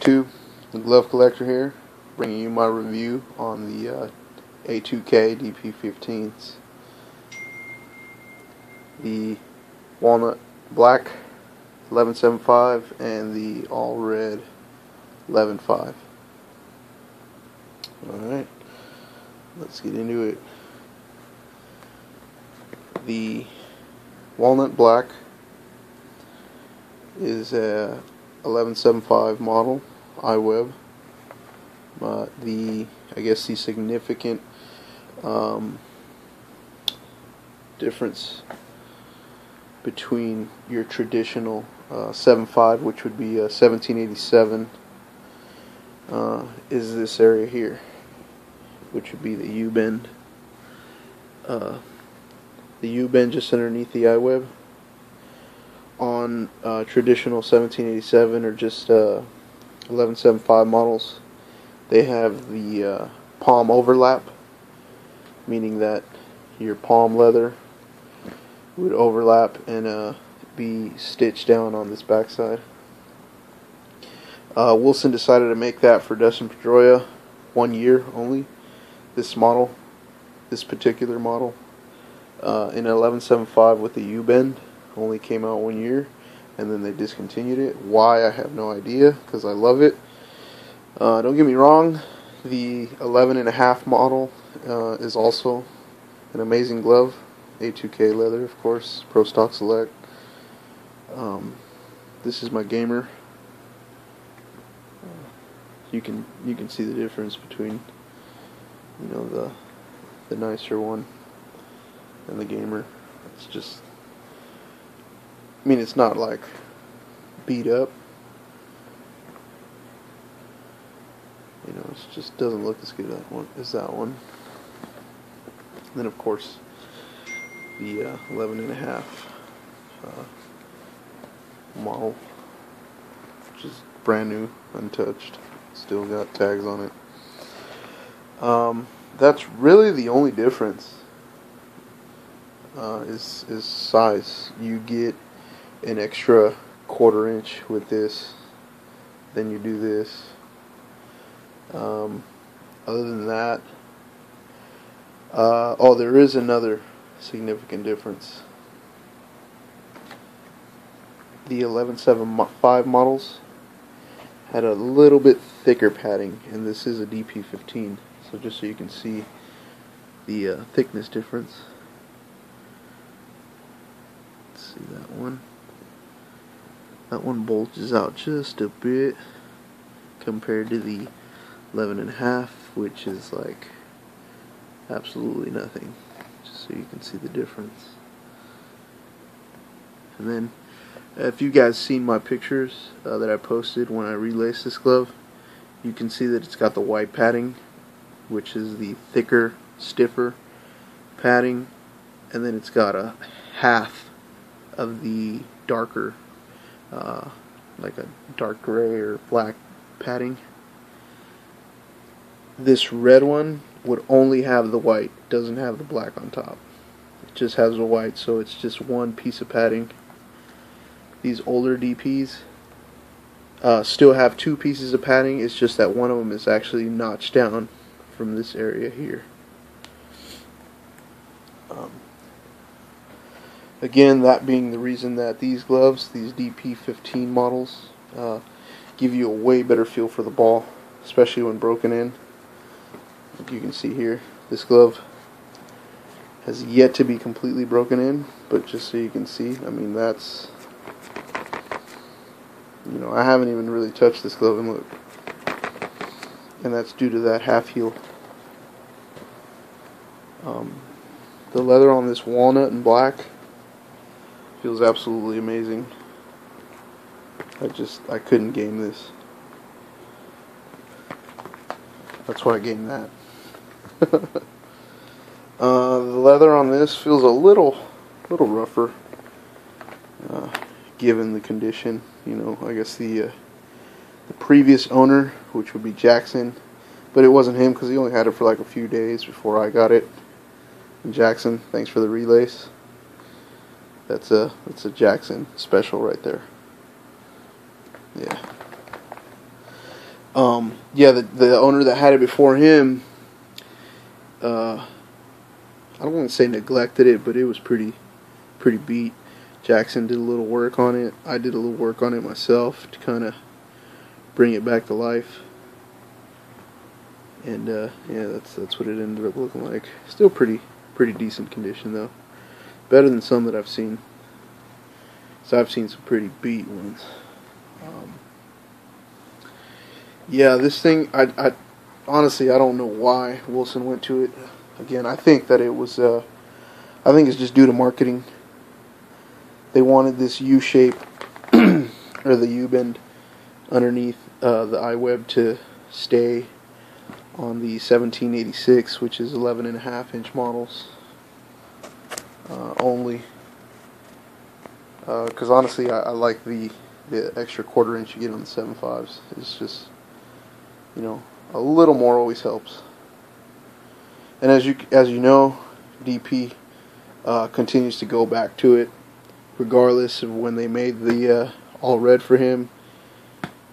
YouTube, the Glove Collector here, bringing you my review on the A2K DP15s. The Walnut Black 11.75 and the All Red 11.5. Alright, let's get into it. The Walnut Black is a 11.75 model iWeb. I guess the significant difference between your traditional 7.5, which would be a 1787, is this area here, which would be the U-bend. The U-bend just underneath the iWeb. On traditional 1787 or just 11.75 models, they have the palm overlap, meaning that your palm leather would overlap and be stitched down on this backside. Wilson decided to make that for Dustin Pedroia 1 year only. This particular model, in 11.75 with the U-bend, only came out 1 year, and then they discontinued it. Why, I have no idea, because I love it. Don't get me wrong, the 11.5 model is also an amazing glove. A2K leather, of course, Pro Stock Select. This is my gamer. You can see the difference between, you know, the nicer one and the gamer. It's just, I mean, it's not like beat up. You know, it just doesn't look as good as that one. And then, of course, the 11.5 model, which is brand new, untouched, still got tags on it. That's really the only difference. Is size. You get an extra 1/4 inch with this than you do this. Other than that, oh, there is another significant difference. The 11.75 models had a little bit thicker padding, and this is a DP15, so just so you can see the thickness difference. Let's see that one. That one bulges out just a bit compared to the 11.5, which is like absolutely nothing. Just so you can see the difference. And then, if you guys seen my pictures that I posted when I relaced this glove, you can see that it's got the white padding, which is the thicker, stiffer padding, and then it's got a half of the darker, like a dark gray or black padding. This red one would only have the white, doesn't have the black on top. It just has the white, so it's just one piece of padding. These older DPs still have 2 pieces of padding, it's just that one of them is actually notched down from this area here. Again, that being the reason that these gloves, these DP15 models, give you a way better feel for the ball, especially when broken in. Like you can see here, this glove has yet to be completely broken in, but just so you can see, I mean, that's, you know, I haven't even really touched this glove, and look, and that's due to that half heel. The leather on this walnut and black feels absolutely amazing. I couldn't game this. That's why I gamed that. The leather on this feels a little rougher, given the condition. You know, I guess the previous owner, which would be Jackson, but it wasn't him because he only had it for like a few days before I got it. And Jackson, thanks for the relace. That's a Jackson special right there. Yeah. Yeah, the owner that had it before him, I don't want to say neglected it, but it was pretty beat. Jackson did a little work on it. I did a little work on it myself to kind of bring it back to life. And yeah, that's what it ended up looking like. Still pretty decent condition though. Better than some that I've seen. So I've seen some pretty beat ones. Yeah, this thing, I honestly, I don't know why Wilson went to it. Again, I think that it was, I think it's just due to marketing. They wanted this U shape, or the U bend underneath the iWeb to stay on the 1786, which is 11.5-inch models only. Because honestly, I like the extra 1/4 inch you get on the 7.5s. It's just, you know, a little more always helps. And as you know, DP continues to go back to it, regardless of when they made the all red for him.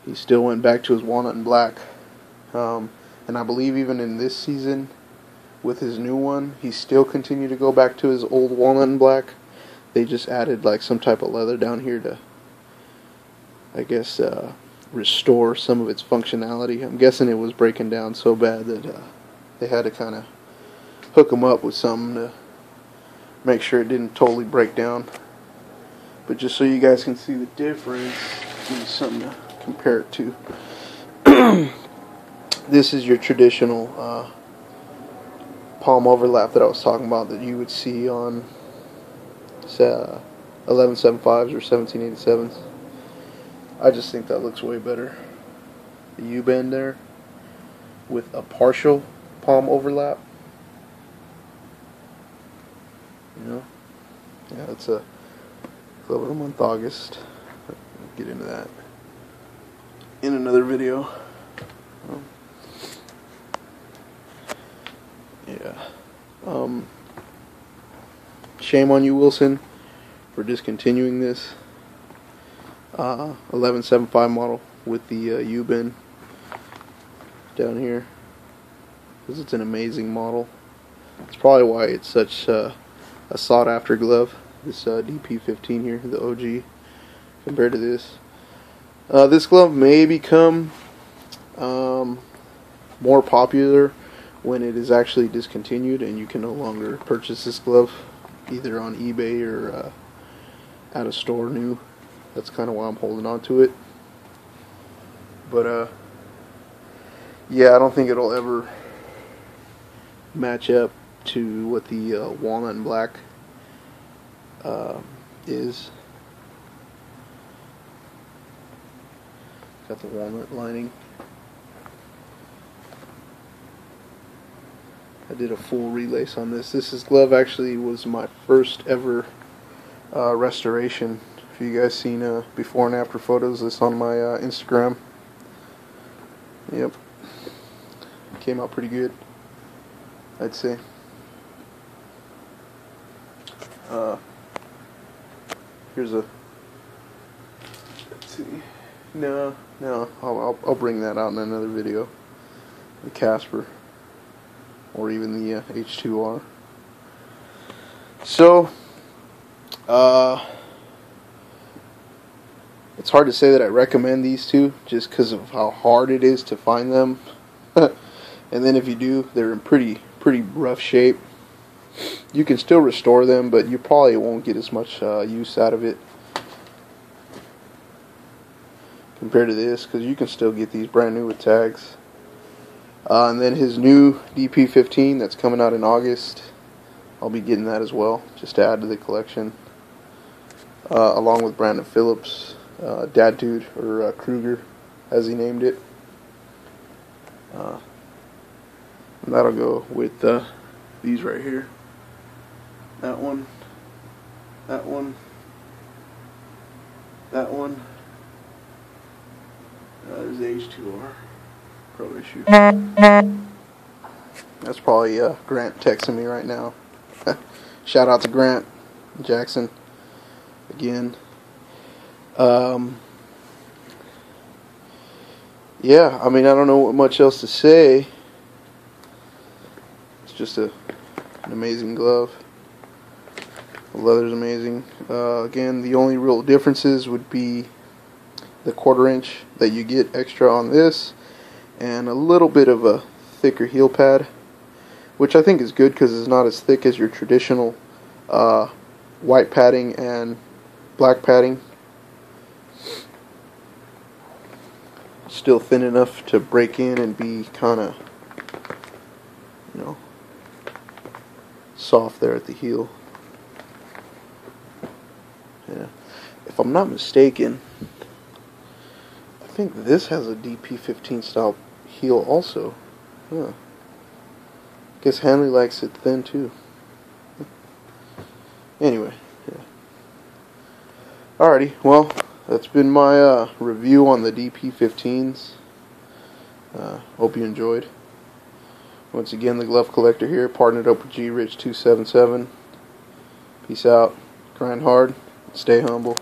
He still went back to his walnut and black, and I believe even in this season, with his new one, he still continued to go back to his old walnut and black. They just added like some type of leather down here to, I guess, restore some of its functionality. I'm guessing it was breaking down so bad that they had to kind of hook them up with something to make sure it didn't totally break down. But just so you guys can see the difference, give you something to compare it to. This is your traditional palm overlap that I was talking about that you would see on 11.75s or 1787s. I just think that looks way better. The U-bend there with a partial palm overlap. You know? Yeah, it's a club of the month, August. I'll get into that in another video. Yeah. Shame on you, Wilson, for discontinuing this 11.75 model with the U-bend down here, because it's an amazing model. It's probably why it's such a sought-after glove. This DP15 here, the OG, compared to this. This glove may become more popular when it is actually discontinued and you can no longer purchase this glove either on eBay or at a store new. That's kind of why I'm holding on to it. But yeah, I don't think it'll ever match up to what the walnut and black is. Got the walnut lining. I did a full relace on this. This glove actually was my first ever restoration. If you guys seen before and after photos, this on my Instagram. Yep, came out pretty good, I'd say. Here's a. Let's see. No, I'll bring that out in another video. The Casper. Or even the H2R. So, it's hard to say that I recommend these two, just because of how hard it is to find them. And then if you do, they're in pretty rough shape. You can still restore them, but you probably won't get as much use out of it compared to this, because you can still get these brand new with tags. And then his new DP15 that's coming out in August, I'll be getting that as well, just to add to the collection, along with Brandon Phillips, Dad Dude, or Kruger, as he named it. And that'll go with these right here. That one, that one, that one. There's the H2R. Pro issue. That's probably Grant texting me right now. Shout out to Grant Jackson again. yeah, I mean, I don't know what much else to say. It's just an amazing glove. The leather's amazing. Again, the only real differences would be the 1/4 inch that you get extra on this, and a little bit of a thicker heel pad, which I think is good because it's not as thick as your traditional white padding and black padding. Still thin enough to break in and be kind of, you know, soft there at the heel. Yeah. If I'm not mistaken, I think this has a DP15 style heel also. Huh. Guess Hanley likes it thin too. Anyway, yeah. Alrighty, well, that's been my review on the DP15s. Hope you enjoyed. Once again, the Glove Collector here, partnered up with G Rich 277. Peace out, grind hard, stay humble.